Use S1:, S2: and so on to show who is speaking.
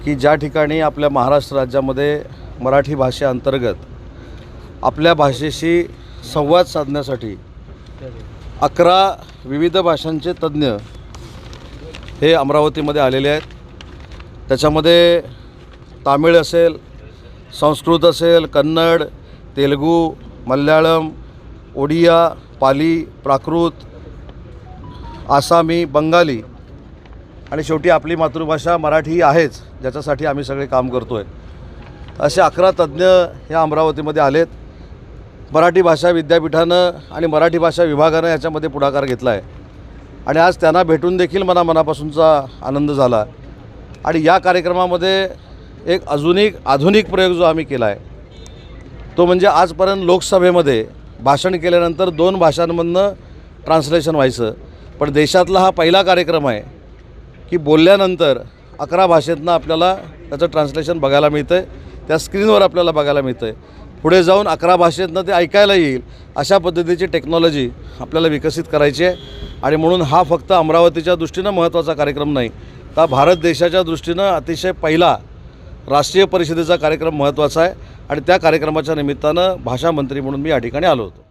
S1: की ज्या ठिकाणी आपल्या महाराष्ट्र राज्यामध्ये मराठी भाषेअंतर्गत आपल्या भाषेशी संवाद साधण्यासाठी 11 विविध भाषांचे तज्ज्ञ हे अमरावतीमध्ये आलेले आहेत। त्याच्यामध्ये तामिळ असेल, संस्कृत असेल, कन्नड, तेलुगू, मल्याळम, ओडिया, पाली, प्राकृत, आसामी, बंगाली आणि शेवटी आपली मातृभाषा मराठी ही आहेच, ज्याच्यासाठी आम्ही सगळे काम करतो आहे। असे 11 तज्ज्ञ ह्या अमरावतीमध्ये आलेत। मराठी भाषा विद्यापीठानं आणि मराठी भाषा विभागानं याच्यामध्ये पुढाकार घेतला आहे आणि आज त्यांना भेटून देखील मनापासूनचा आनंद झाला। आणि या कार्यक्रमामध्ये एक आधुनिक प्रयोग जो आम्ही केला आहे तो म्हणजे आजपर्यंत लोकसभेमध्ये भाषण केल्यानंतर 2 भाषांमधनं ट्रान्सलेशन व्हायचं, पण देशातला हा पहिला कार्यक्रम आहे की बोलल्यानंतर 11 भाषेतनं आपल्याला त्याचं ट्रान्सलेशन बघायला मिळतं आहे, त्या स्क्रीनवर आपल्याला बघायला मिळतं आहे। पुढे जाऊन 11 भाषेतनं ते ऐकायला येईल अशा पद्धतीची टेक्नॉलॉजी आपल्याला विकसित करायची आहे। आणि म्हणून हा फक्त अमरावतीच्या दृष्टीनं महत्त्वाचा कार्यक्रम नाही, तर भारत देशाच्या दृष्टीनं अतिशय पहिला राष्ट्रीय परिषदेचा कार्यक्रम महत्त्वाचा आहे आणि त्या कार्यक्रमाच्या निमित्तानं भाषा मंत्री म्हणून मी या ठिकाणी आलो होतो।